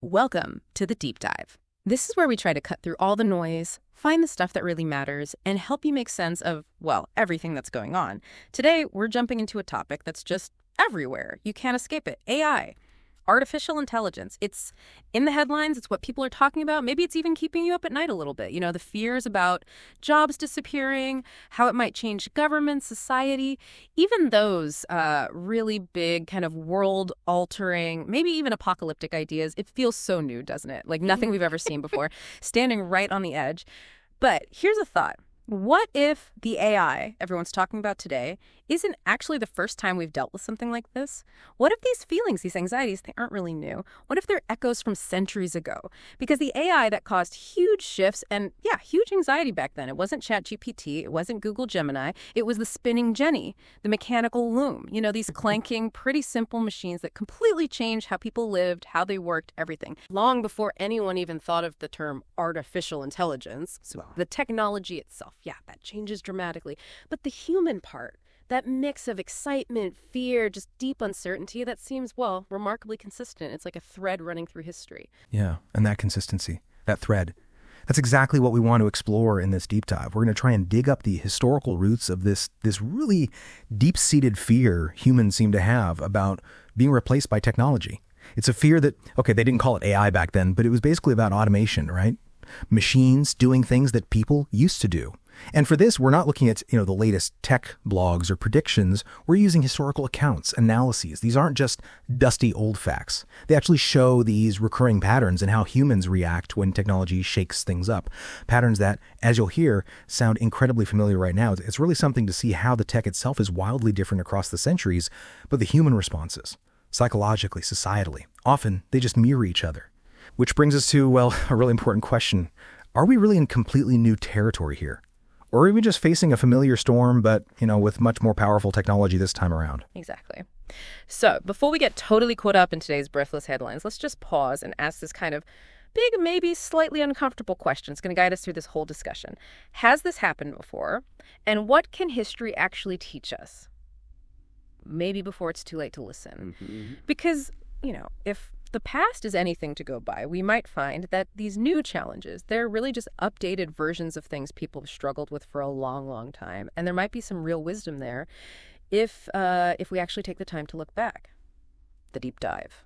Welcome to the Deep Dive. This is where we try to cut through all the noise, find the stuff that really matters, and help you make sense of, well, everything that's going on. Today, we're jumping into a topic that's just everywhere. You can't escape it. AI. Artificial intelligence. It's in the headlines. It's what people are talking about. Maybe it's even keeping you up at night a little bit. You know, the fears about jobs disappearing, how it might change government, society, even those really big kind of world-altering, maybe even apocalyptic ideas. It feels so new, doesn't it? Like nothing we've ever seen before, standing right on the edge. But here's a thought. What if the AI everyone's talking about today isn't actually the first time we've dealt with something like this? What if these feelings, these anxieties, they aren't really new? What if they're echoes from centuries ago? Because the AI that caused huge shifts and, yeah, huge anxiety back then, it wasn't ChatGPT, it wasn't Google Gemini, it was the spinning Jenny, the mechanical loom. You know, these clanking, pretty simple machines that completely changed how people lived, how they worked, everything. Long before anyone even thought of the term artificial intelligence. So the technology itself, yeah, that changes dramatically. But the human part, that mix of excitement, fear, just deep uncertainty, that seems, well, remarkably consistent. It's like a thread running through history. Yeah, and that consistency, that thread, that's exactly what we want to explore in this deep dive. We're going to try and dig up the historical roots of this really deep-seated fear humans seem to have about being replaced by technology. It's a fear that, okay, they didn't call it AI back then, but it was basically about automation, right? Machines doing things that people used to do. And for this, we're not looking at, the latest tech blogs or predictions. We're using historical accounts, analyses. These aren't just dusty old facts. They actually show these recurring patterns in how humans react when technology shakes things up. Patterns that, as you'll hear, sound incredibly familiar right now. It's really something to see how the tech itself is wildly different across the centuries, but the human responses, psychologically, societally, often they just mirror each other. Which brings us to, well, a really important question. Are we really in completely new territory here? Or are we just facing a familiar storm, but, with much more powerful technology this time around? Exactly. So before we get totally caught up in today's breathless headlines, let's just pause and ask this kind of big, maybe slightly uncomfortable question. It's going to guide us through this whole discussion. Has this happened before? And what can history actually teach us? Maybe before it's too late to listen. Mm-hmm. Because, if the past is anything to go by, we might find that these new challenges, they're really just updated versions of things people have struggled with for a long, long time. And there might be some real wisdom there if we actually take the time to look back. The deep dive.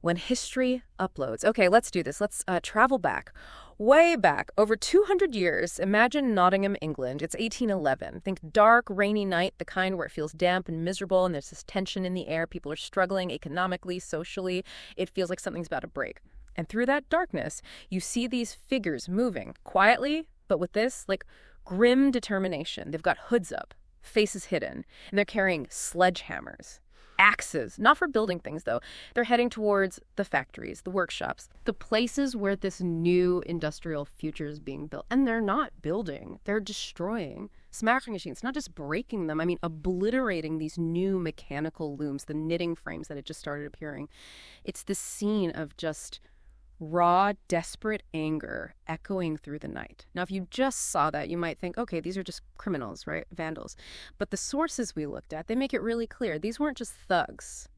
When history uploads. Okay, let's do this. Let's travel back. Way back, over 200 years. Imagine Nottingham, England. It's 1811. Think dark, rainy night, the kind where it feels damp and miserable, and there's this tension in the air. People are struggling economically, socially. It feels like something's about to break. And through that darkness, you see these figures moving quietly, but with this, grim determination. They've got hoods up, faces hidden, and they're carrying sledgehammers. Axes, not for building things, though. They're heading towards the factories, the workshops, the places where this new industrial future is being built. And they're not building, they're destroying. Smashing machines, not just breaking them, obliterating these new mechanical looms, the knitting frames that had just started appearing. It's this scene of just raw, desperate anger echoing through the night. Now, if you just saw that, you might think, okay, these are just criminals, right? Vandals. But the sources we looked at, they make it really clear. These weren't just thugs.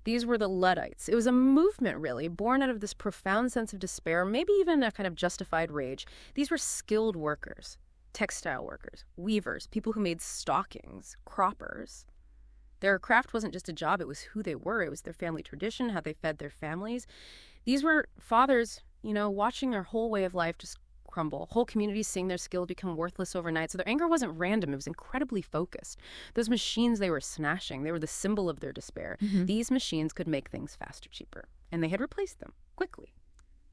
These were the Luddites. It was a movement, really, born out of this profound sense of despair, maybe even a kind of justified rage. These were skilled workers, textile workers, weavers, people who made stockings, croppers. Their craft wasn't just a job, it was who they were. It was their family tradition, how they fed their families. These were fathers, watching their whole way of life just crumble. Whole communities seeing their skill become worthless overnight. So their anger wasn't random. It was incredibly focused. Those machines they were smashing, they were the symbol of their despair. Mm-hmm. These machines could make things faster, cheaper. And they had replaced them quickly,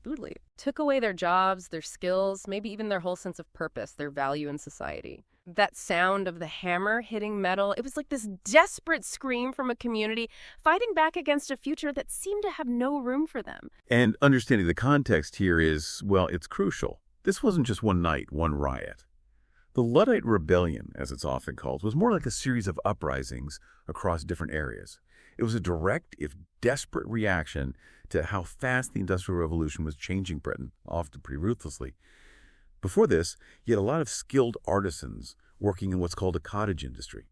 brutally. Took away their jobs, their skills, maybe even their whole sense of purpose, their value in society. That sound of the hammer hitting metal, it was like this desperate scream from a community fighting back against a future that seemed to have no room for them. And understanding the context here is, well, it's crucial. This wasn't just one night, one riot. The Luddite Rebellion, as it's often called, was more like a series of uprisings across different areas. It was a direct, if desperate, reaction to how fast the Industrial Revolution was changing Britain, often pretty ruthlessly. Before this, you had a lot of skilled artisans working in what's called a cottage industry.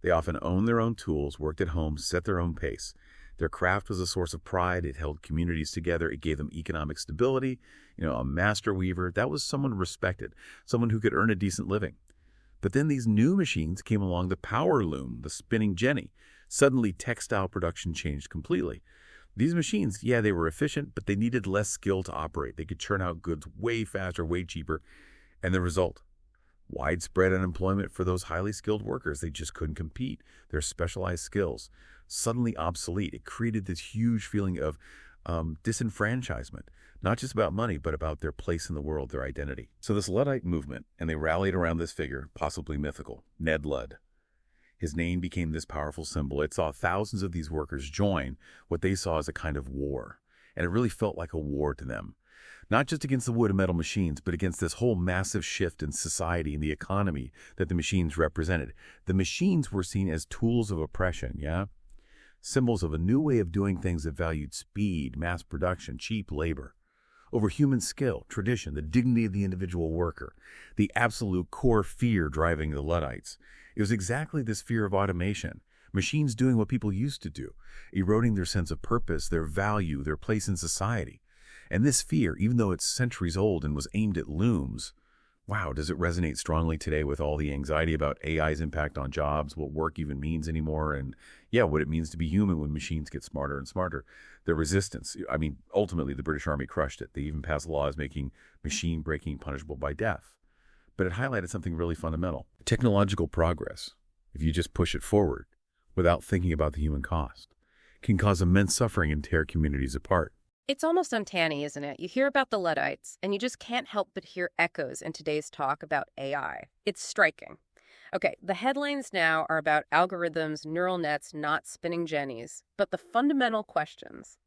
They often owned their own tools, worked at home, set their own pace. Their craft was a source of pride. It held communities together. It gave them economic stability. A master weaver, that was someone respected, someone who could earn a decent living. But then these new machines came along, the power loom, the spinning jenny. Suddenly, textile production changed completely. These machines, yeah, they were efficient, but they needed less skill to operate. They could churn out goods way faster, way cheaper. And the result? Widespread unemployment for those highly skilled workers. They just couldn't compete. Their specialized skills suddenly obsolete. It created this huge feeling of disenfranchisement, not just about money, but about their place in the world, their identity. So this Luddite movement, and they rallied around this figure, possibly mythical, Ned Ludd. His name became this powerful symbol. It saw thousands of these workers join what they saw as a kind of war. And it really felt like a war to them. Not just against the wood and metal machines, but against this whole massive shift in society and the economy that the machines represented. The machines were seen as tools of oppression, yeah? Symbols of a new way of doing things that valued speed, mass production, cheap labor, over human skill, tradition, the dignity of the individual worker, the absolute core fear driving the Luddites. It was exactly this fear of automation, machines doing what people used to do, eroding their sense of purpose, their value, their place in society. And this fear, even though it's centuries old and was aimed at looms, wow, does it resonate strongly today with all the anxiety about AI's impact on jobs, what work even means anymore, and yeah, what it means to be human when machines get smarter and smarter. The resistance, ultimately the British Army crushed it. They even passed laws making machine breaking punishable by death. But it highlighted something really fundamental. Technological progress, if you just push it forward without thinking about the human cost, can cause immense suffering and tear communities apart. It's almost uncanny, isn't it? You hear about the Luddites, and you just can't help but hear echoes in today's talk about AI. It's striking. Okay, the headlines now are about algorithms, neural nets, not spinning jennies, but the fundamental questions,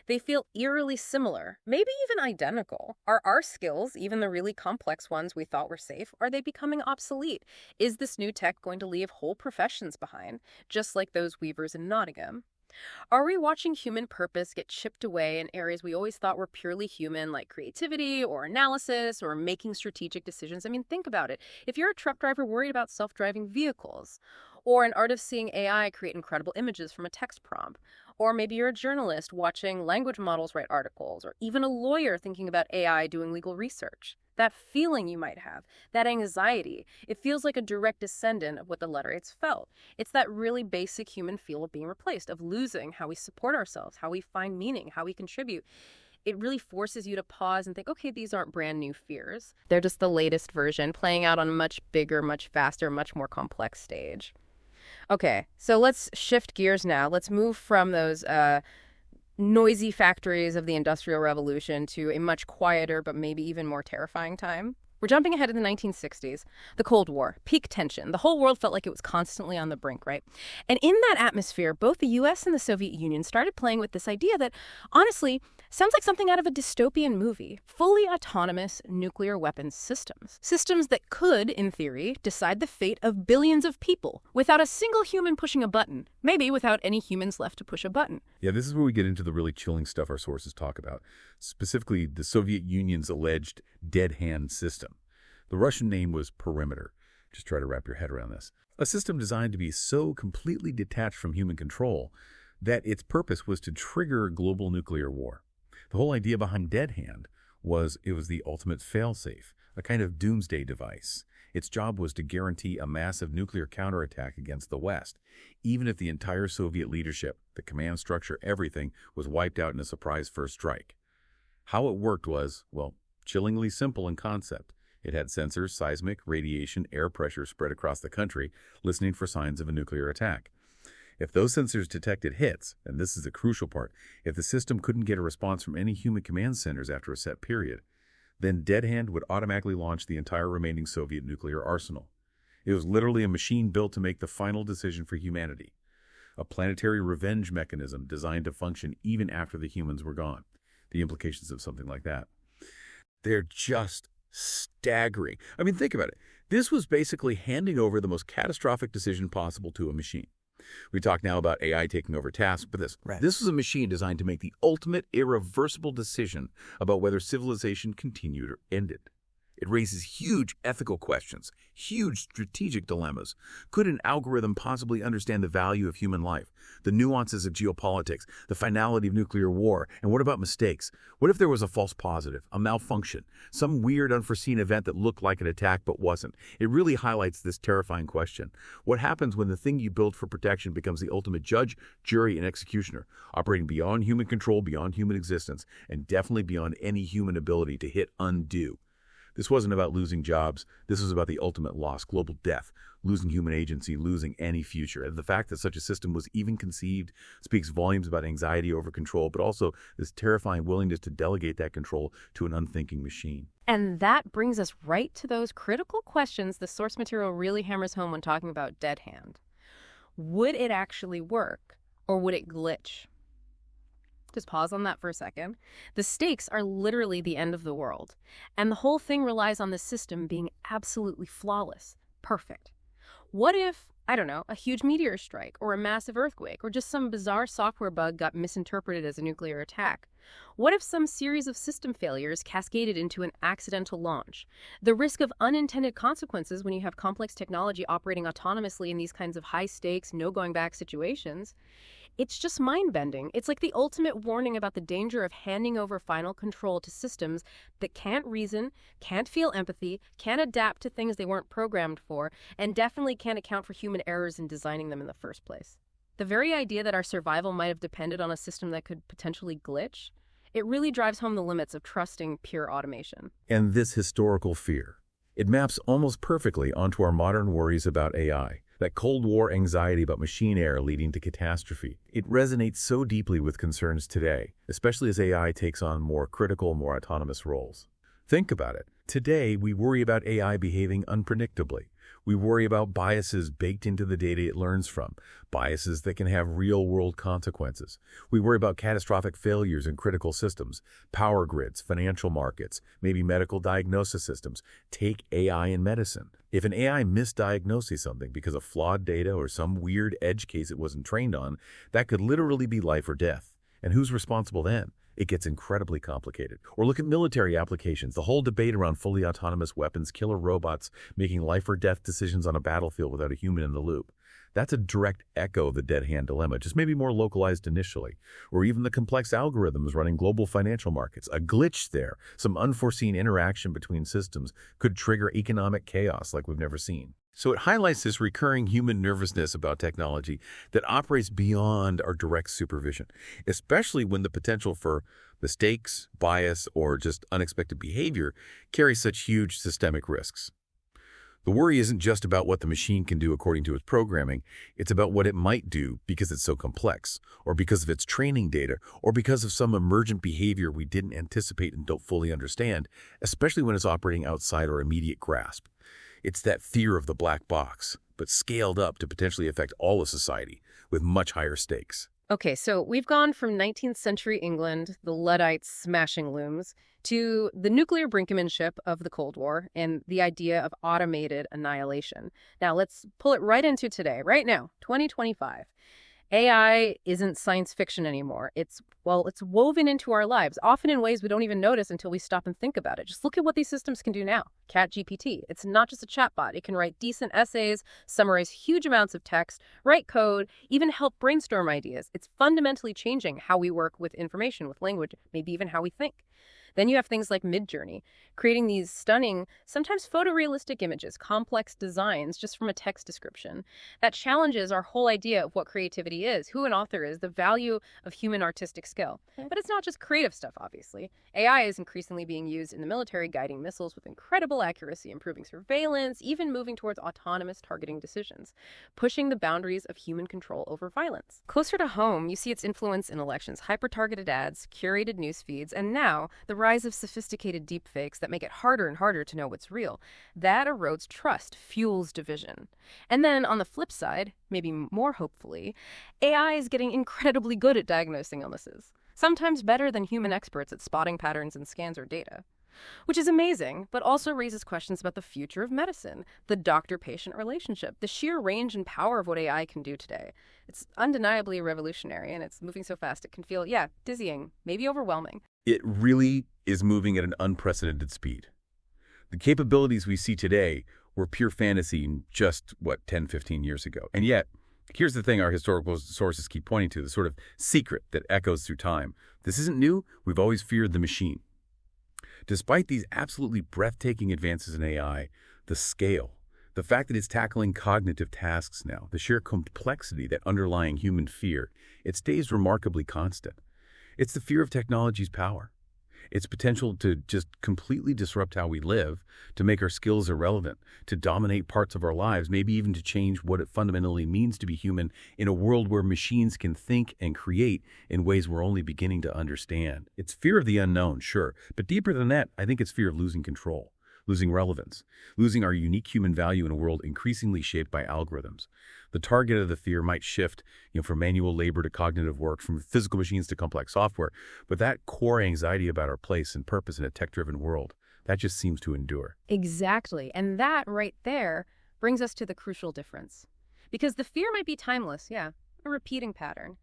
they feel eerily similar, maybe even identical. Are our skills, even the really complex ones we thought were safe, are they becoming obsolete? Is this new tech going to leave whole professions behind, just like those weavers in Nottingham? Are we watching human purpose get chipped away in areas we always thought were purely human, like creativity or analysis or making strategic decisions? Think about it. If you're a truck driver worried about self-driving vehicles, or an artist seeing AI create incredible images from a text prompt, or maybe you're a journalist watching language models write articles, or even a lawyer thinking about AI doing legal research. That feeling you might have, that anxiety, it feels like a direct descendant of what the Luddites felt. It's that really basic human feel of being replaced, of losing how we support ourselves, how we find meaning, how we contribute. It really forces you to pause and think, okay, these aren't brand new fears. They're just the latest version, playing out on a much bigger, much faster, much more complex stage. Okay, so let's shift gears now. Let's move from those noisy factories of the Industrial Revolution to a much quieter but maybe even more terrifying time. We're jumping ahead to the 1960s, the Cold War, peak tension. The whole world felt like it was constantly on the brink, right? And in that atmosphere, both the US and the Soviet Union started playing with this idea that, honestly, sounds like something out of a dystopian movie. Fully autonomous nuclear weapons systems. Systems that could, in theory, decide the fate of billions of people without a single human pushing a button. Maybe without any humans left to push a button. Yeah, this is where we get into the really chilling stuff our sources talk about. Specifically, the Soviet Union's alleged dead hand system. The Russian name was Perimeter. Just try to wrap your head around this. A system designed to be so completely detached from human control that its purpose was to trigger global nuclear war. The whole idea behind Dead Hand was it was the ultimate failsafe, a kind of doomsday device. Its job was to guarantee a massive nuclear counterattack against the West, even if the entire Soviet leadership, the command structure, everything, was wiped out in a surprise first strike. How it worked was, well, chillingly simple in concept. It had sensors, seismic, radiation, air pressure spread across the country, listening for signs of a nuclear attack. If those sensors detected hits, and this is the crucial part, if the system couldn't get a response from any human command centers after a set period, then Dead Hand would automatically launch the entire remaining Soviet nuclear arsenal. It was literally a machine built to make the final decision for humanity, a planetary revenge mechanism designed to function even after the humans were gone. The implications of something like that. They're just staggering. Think about it. This was basically handing over the most catastrophic decision possible to a machine. We talk now about AI taking over tasks, but this was a machine designed to make the ultimate irreversible decision about whether civilization continued or ended. It raises huge ethical questions, huge strategic dilemmas. Could an algorithm possibly understand the value of human life, the nuances of geopolitics, the finality of nuclear war, and what about mistakes? What if there was a false positive, a malfunction, some weird unforeseen event that looked like an attack but wasn't? It really highlights this terrifying question. What happens when the thing you build for protection becomes the ultimate judge, jury, and executioner, operating beyond human control, beyond human existence, and definitely beyond any human ability to hit undo? This wasn't about losing jobs. This was about the ultimate loss, global death, losing human agency, losing any future. And the fact that such a system was even conceived speaks volumes about anxiety over control, but also this terrifying willingness to delegate that control to an unthinking machine. And that brings us right to those critical questions the source material really hammers home when talking about Dead Hand. Would it actually work, or would it glitch? Just pause on that for a second. The stakes are literally the end of the world, and the whole thing relies on the system being absolutely flawless, perfect. What if, I don't know, a huge meteor strike, or a massive earthquake, or just some bizarre software bug got misinterpreted as a nuclear attack? What if some series of system failures cascaded into an accidental launch? The risk of unintended consequences when you have complex technology operating autonomously in these kinds of high-stakes, no-going-back situations, it's just mind-bending. It's like the ultimate warning about the danger of handing over final control to systems that can't reason, can't feel empathy, can't adapt to things they weren't programmed for, and definitely can't account for human errors in designing them in the first place. The very idea that our survival might have depended on a system that could potentially glitch, it really drives home the limits of trusting pure automation. And this historical fear, it maps almost perfectly onto our modern worries about AI. That Cold War anxiety about machine error leading to catastrophe. It resonates so deeply with concerns today, especially as AI takes on more critical, more autonomous roles. Think about it. Today, we worry about AI behaving unpredictably. We worry about biases baked into the data it learns from, biases that can have real-world consequences. We worry about catastrophic failures in critical systems, power grids, financial markets, maybe medical diagnosis systems. Take AI in medicine. If an AI misdiagnoses something because of flawed data or some weird edge case it wasn't trained on, that could literally be life or death. And who's responsible then? It gets incredibly complicated. Or look at military applications, the whole debate around fully autonomous weapons, killer robots making life or death decisions on a battlefield without a human in the loop. That's a direct echo of the dead hand dilemma, just maybe more localized initially. Or even the complex algorithms running global financial markets. A glitch there, some unforeseen interaction between systems could trigger economic chaos like we've never seen. So it highlights this recurring human nervousness about technology that operates beyond our direct supervision, especially when the potential for mistakes, bias, or just unexpected behavior carries such huge systemic risks. The worry isn't just about what the machine can do according to its programming, it's about what it might do because it's so complex, or because of its training data, or because of some emergent behavior we didn't anticipate and don't fully understand, especially when it's operating outside our immediate grasp. It's that fear of the black box, but scaled up to potentially affect all of society with much higher stakes. Okay, so we've gone from 19th century England, the Luddites smashing looms, to the nuclear brinkmanship of the Cold War and the idea of automated annihilation. Now let's pull it right into today, right now, 2025. AI isn't science fiction anymore. It's woven into our lives, often in ways we don't even notice until we stop and think about it. Just look at what these systems can do now. ChatGPT. It's not just a chatbot. It can write decent essays, summarize huge amounts of text, write code, even help brainstorm ideas. It's fundamentally changing how we work with information, with language, maybe even how we think. Then you have things like Midjourney, creating these stunning, sometimes photorealistic images, complex designs just from a text description. That challenges our whole idea of what creativity is, who an author is, the value of human artistic skill. But it's not just creative stuff, obviously. AI is increasingly being used in the military, guiding missiles with incredible accuracy, improving surveillance, even moving towards autonomous targeting decisions, pushing the boundaries of human control over violence. Closer to home, you see its influence in elections, hyper-targeted ads, curated news feeds, and now the rise of sophisticated deepfakes that make it harder and harder to know what's real. That erodes trust, fuels division. And then on the flip side, maybe more hopefully, AI is getting incredibly good at diagnosing illnesses, sometimes better than human experts at spotting patterns in scans or data. Which is amazing, but also raises questions about the future of medicine, the doctor-patient relationship, the sheer range and power of what AI can do today. It's undeniably revolutionary, and it's moving so fast it can feel, dizzying, maybe overwhelming. It really is moving at an unprecedented speed. The capabilities we see today were pure fantasy just, 10, 15 years ago. And yet, here's the thing our historical sources keep pointing to, the sort of secret that echoes through time. This isn't new. We've always feared the machine. Despite these absolutely breathtaking advances in AI, the scale, the fact that it's tackling cognitive tasks now, the sheer complexity that underlying human fear, it stays remarkably constant. It's the fear of technology's power. Its potential to just completely disrupt how we live, to make our skills irrelevant, to dominate parts of our lives, maybe even to change what it fundamentally means to be human in a world where machines can think and create in ways we're only beginning to understand. It's fear of the unknown, sure, but deeper than that, I think it's fear of losing control, losing relevance, losing our unique human value in a world increasingly shaped by algorithms. The target of the fear might shift, from manual labor to cognitive work, from physical machines to complex software, but that core anxiety about our place and purpose in a tech-driven world, that just seems to endure. Exactly. And that right there brings us to the crucial difference. Because the fear might be timeless, yeah, a repeating pattern.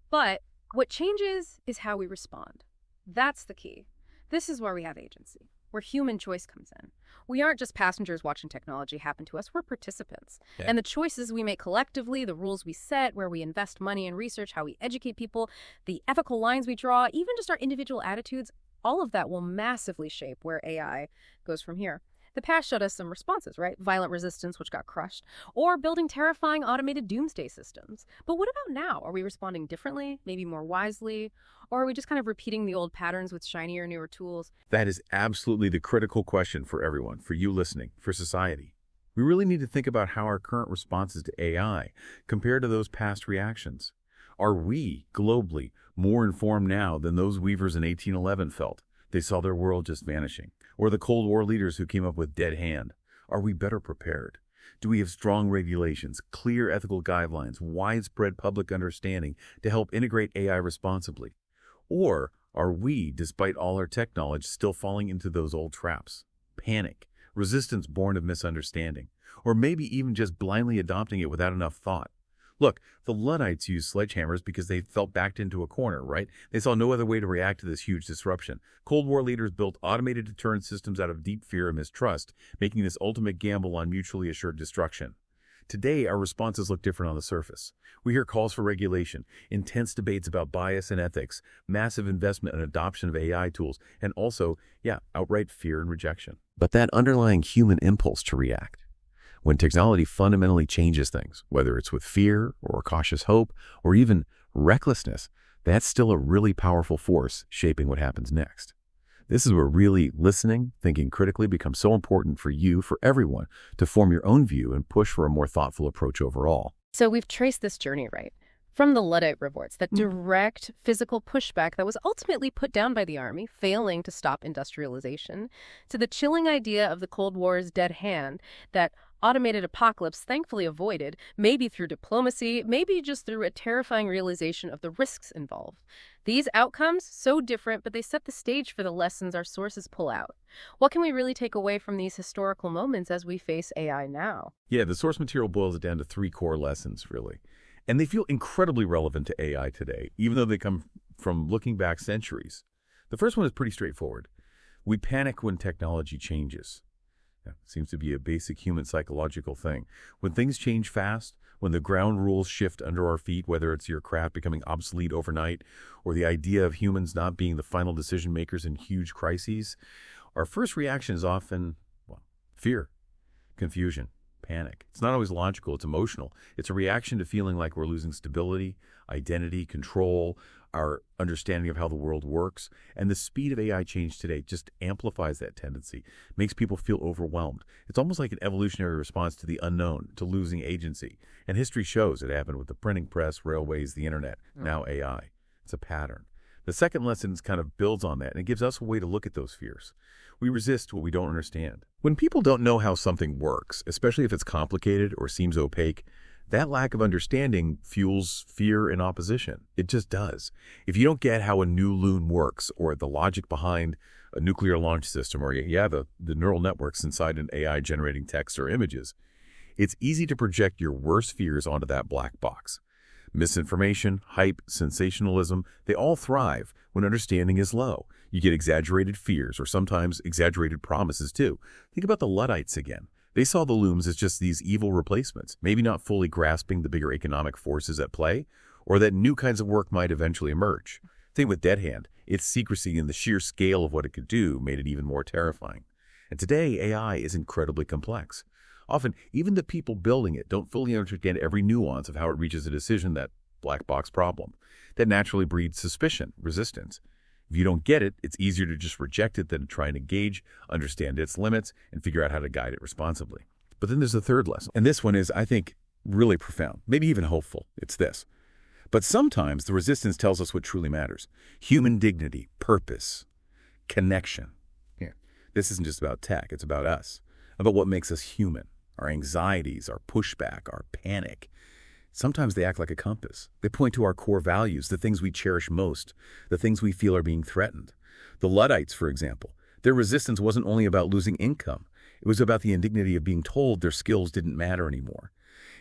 But what changes is how we respond. That's the key. This is where we have agency, where human choice comes in. We aren't just passengers watching technology happen to us, we're participants. Yeah. And the choices we make collectively, the rules we set, where we invest money and research, how we educate people, the ethical lines we draw, even just our individual attitudes, all of that will massively shape where AI goes from here. The past showed us some responses, right? Violent resistance, which got crushed, or building terrifying automated doomsday systems. But what about now? Are we responding differently, maybe more wisely? Or are we just kind of repeating the old patterns with shinier, newer tools? That is absolutely the critical question for everyone, for you listening, for society. We really need to think about how our current responses to AI compare to those past reactions. Are we, globally, more informed now than those weavers in 1811 felt? They saw their world just vanishing. Or the Cold War leaders who came up with dead hand. Are we better prepared? Do we have strong regulations, clear ethical guidelines, widespread public understanding to help integrate AI responsibly? Or are we, despite all our tech knowledge, still falling into those old traps? Panic, resistance born of misunderstanding, or maybe even just blindly adopting it without enough thought. Look, the Luddites used sledgehammers because they felt backed into a corner, right? They saw no other way to react to this huge disruption. Cold War leaders built automated deterrent systems out of deep fear and mistrust, making this ultimate gamble on mutually assured destruction. Today, our responses look different on the surface. We hear calls for regulation, intense debates about bias and ethics, massive investment and adoption of AI tools, and also, outright fear and rejection. But that underlying human impulse to react, when technology fundamentally changes things, whether it's with fear or cautious hope or even recklessness, that's still a really powerful force shaping what happens next. This is where really listening, thinking critically becomes so important for you, for everyone, to form your own view and push for a more thoughtful approach overall. So we've traced this journey, right? From the Luddite revolts, that direct physical pushback that was ultimately put down by the army, failing to stop industrialization, to the chilling idea of the Cold War's dead hand that automated apocalypse thankfully avoided, maybe through diplomacy, maybe just through a terrifying realization of the risks involved. These outcomes, so different, but they set the stage for the lessons our sources pull out. What can we really take away from these historical moments as we face AI now? Yeah, the source material boils it down to 3 core lessons, really. And they feel incredibly relevant to AI today, even though they come from looking back centuries. The first one is pretty straightforward. We panic when technology changes. It seems to be a basic human psychological thing. When things change fast, when the ground rules shift under our feet, whether it's your craft becoming obsolete overnight or the idea of humans not being the final decision makers in huge crises, our first reaction is often, fear, confusion, panic. It's not always logical, it's emotional. It's a reaction to feeling like we're losing stability, identity, control, our understanding of how the world works. And the speed of AI change today just amplifies that tendency, makes people feel overwhelmed. It's almost like an evolutionary response to the unknown, to losing agency. And history shows it happened with the printing press, railways, the internet, now AI. It's a pattern. The second lesson kind of builds on that, and it gives us a way to look at those fears. We resist what we don't understand. When people don't know how something works, especially if it's complicated or seems opaque, that lack of understanding fuels fear and opposition. It just does. If you don't get how a new loon works or the logic behind a nuclear launch system or, the neural networks inside an AI generating text or images, it's easy to project your worst fears onto that black box. Misinformation, hype, sensationalism, they all thrive when understanding is low. You get exaggerated fears or sometimes exaggerated promises too. Think about the Luddites again. They saw the looms as just these evil replacements, maybe not fully grasping the bigger economic forces at play, or that new kinds of work might eventually emerge. Same with Dead Hand. Its secrecy and the sheer scale of what it could do made it even more terrifying. And today, AI is incredibly complex. Often, even the people building it don't fully understand every nuance of how it reaches a decision, that black box problem. That naturally breeds suspicion, resistance. If you don't get it, it's easier to just reject it than to try and engage, understand its limits, and figure out how to guide it responsibly. But then there's a third lesson. And this one is, I think, really profound, maybe even hopeful. It's this. But sometimes the resistance tells us what truly matters. Human dignity, purpose, connection. Yeah. This isn't just about tech, it's about us, about what makes us human, our anxieties, our pushback, our panic. Sometimes they act like a compass. They point to our core values, the things we cherish most, the things we feel are being threatened. The Luddites, for example, their resistance wasn't only about losing income. It was about the indignity of being told their skills didn't matter anymore.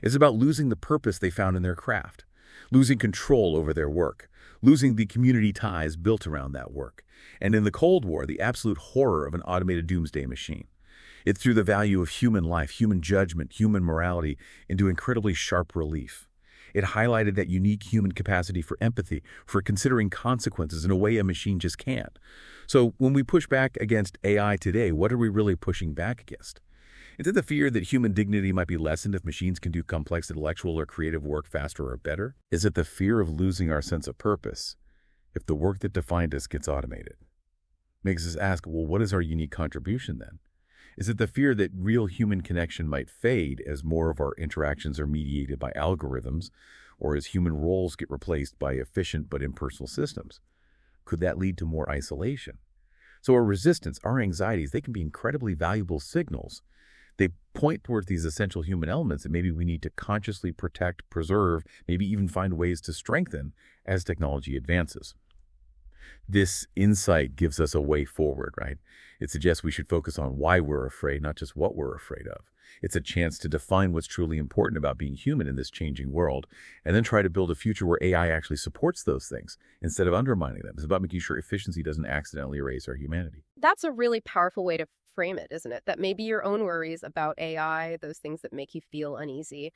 It's about losing the purpose they found in their craft, losing control over their work, losing the community ties built around that work, and in the Cold War, the absolute horror of an automated doomsday machine. It threw the value of human life, human judgment, human morality into incredibly sharp relief. It highlighted that unique human capacity for empathy, for considering consequences in a way a machine just can't. So when we push back against AI today, what are we really pushing back against? Is it the fear that human dignity might be lessened if machines can do complex intellectual or creative work faster or better? Is it the fear of losing our sense of purpose if the work that defined us gets automated? Makes us ask, well, what is our unique contribution then? Is it the fear that real human connection might fade as more of our interactions are mediated by algorithms, or as human roles get replaced by efficient but impersonal systems? Could that lead to more isolation? So our resistance, our anxieties, they can be incredibly valuable signals. They point towards these essential human elements that maybe we need to consciously protect, preserve, maybe even find ways to strengthen as technology advances. This insight gives us a way forward, right? It suggests we should focus on why we're afraid, not just what we're afraid of. It's a chance to define what's truly important about being human in this changing world, and then try to build a future where AI actually supports those things instead of undermining them. It's about making sure efficiency doesn't accidentally erase our humanity. That's a really powerful way to frame it, isn't it? That maybe your own worries about AI, those things that make you feel uneasy,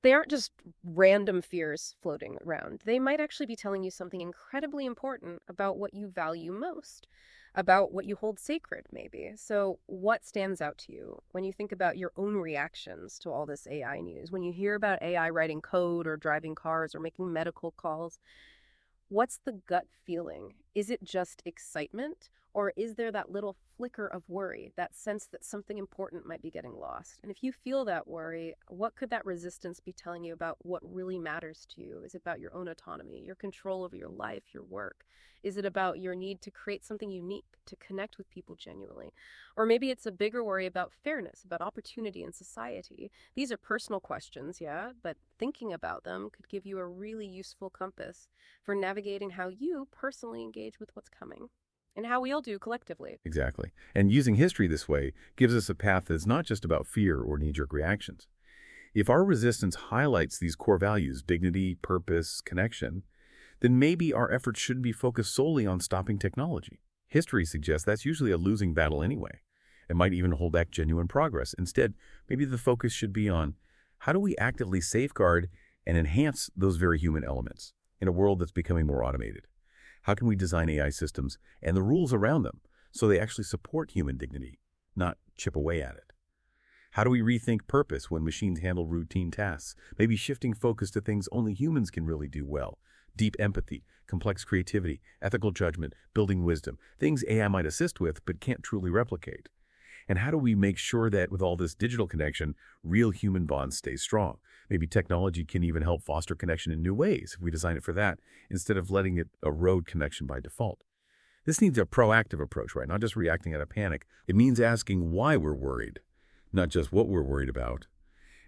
they aren't just random fears floating around. They might actually be telling you something incredibly important about what you value most, about what you hold sacred, maybe. So what stands out to you when you think about your own reactions to all this AI news? When you hear about AI writing code or driving cars or making medical calls, what's the gut feeling? Is it just excitement? Or is there that little flicker of worry, that sense that something important might be getting lost? And if you feel that worry, what could that resistance be telling you about what really matters to you? Is it about your own autonomy, your control over your life, your work? Is it about your need to create something unique, to connect with people genuinely? Or maybe it's a bigger worry about fairness, about opportunity in society. These are personal questions, yeah, but thinking about them could give you a really useful compass for navigating how you personally engage with what's coming. And how we all do collectively. Exactly. And using history this way gives us a path that's not just about fear or knee-jerk reactions. If our resistance highlights these core values, dignity, purpose, connection, then maybe our efforts shouldn't be focused solely on stopping technology. History suggests that's usually a losing battle anyway. It might even hold back genuine progress. Instead, maybe the focus should be on how do we actively safeguard and enhance those very human elements in a world that's becoming more automated? How can we design AI systems and the rules around them so they actually support human dignity, not chip away at it? How do we rethink purpose when machines handle routine tasks, maybe shifting focus to things only humans can really do well? Deep empathy, complex creativity, ethical judgment, building wisdom, things AI might assist with but can't truly replicate. And how do we make sure that with all this digital connection, real human bonds stay strong? Maybe technology can even help foster connection in new ways if we design it for that, instead of letting it erode connection by default. This needs a proactive approach, right? Not just reacting out of panic. It means asking why we're worried, not just what we're worried about,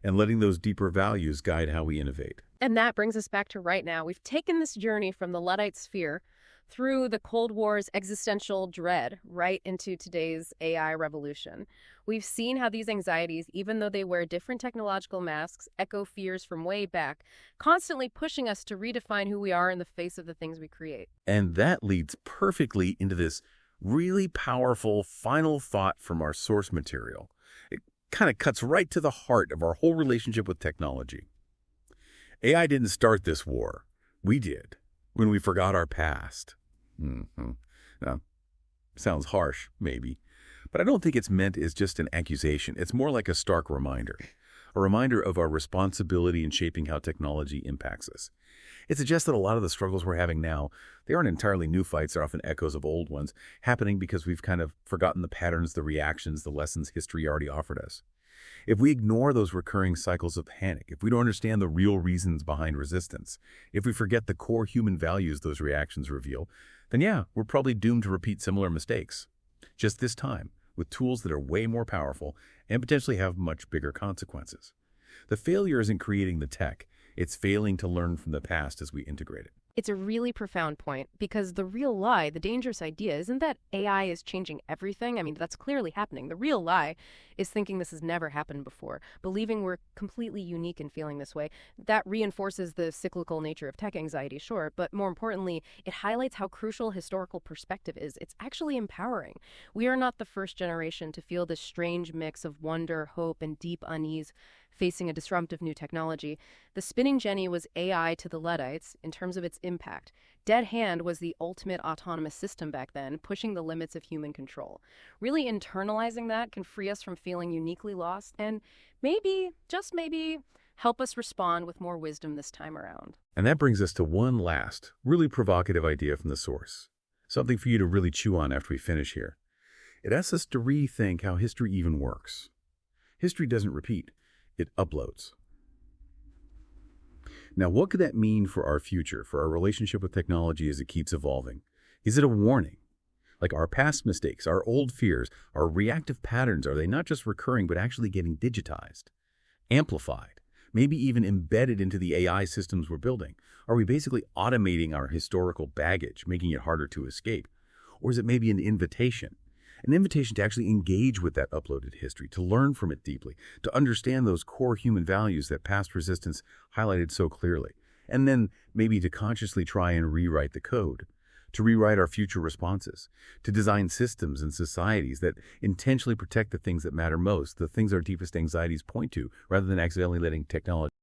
and letting those deeper values guide how we innovate. And that brings us back to right now. We've taken this journey from the Luddite sphere through the Cold War's existential dread right into today's AI revolution. We've seen how these anxieties, even though they wear different technological masks, echo fears from way back, constantly pushing us to redefine who we are in the face of the things we create. And that leads perfectly into this Really powerful final thought from our source material. It kind of cuts right to the heart of our whole relationship with technology. AI didn't start this war. We did, when we forgot our past. Now, sounds harsh, maybe, but I don't think it's meant as just an accusation. It's more like a stark reminder. A reminder of our responsibility in shaping how technology impacts us. It suggests that a lot of the struggles we're having now, they aren't entirely new fights, they're often echoes of old ones, happening because we've kind of forgotten the patterns, the reactions, the lessons history already offered us. If we ignore those recurring cycles of panic, if we don't understand the real reasons behind resistance, if we forget the core human values those reactions reveal, then yeah, we're probably doomed to repeat similar mistakes. Just this time, with tools that are way more powerful and potentially have much bigger consequences. The failure isn't creating the tech, it's failing to learn from the past as we integrate it. It's a really profound point because the real lie, the dangerous idea, isn't that AI is changing everything. I mean, that's clearly happening. The real lie is thinking this has never happened before, believing we're completely unique in feeling this way. That reinforces the cyclical nature of tech anxiety, sure, but more importantly, it highlights how crucial historical perspective is. It's actually empowering. We are not the first generation to feel this strange mix of wonder, hope, and deep unease facing a disruptive new technology. The spinning jenny was AI to the Luddites in terms of its impact. Dead Hand was the ultimate autonomous system back then, pushing the limits of human control. Really internalizing that can free us from feeling uniquely lost and maybe, just maybe, help us respond with more wisdom this time around. And that brings us to one last, really provocative idea from the source. Something for you to really chew on after we finish here. It asks us to rethink how history even works. History doesn't repeat. It uploads. Now, what could that mean for our future, for our relationship with technology as it keeps evolving? Is it a warning? Like our past mistakes, our old fears, our reactive patterns, are they not just recurring but actually getting digitized, amplified, maybe even embedded into the AI systems we're building? Are we basically automating our historical baggage, making it harder to escape? Or is it maybe an invitation? An invitation to actually engage with that uploaded history, to learn from it deeply, to understand those core human values that past resistance highlighted so clearly, and then maybe to consciously try and rewrite the code, to rewrite our future responses, to design systems and societies that intentionally protect the things that matter most, the things our deepest anxieties point to, rather than accidentally letting technology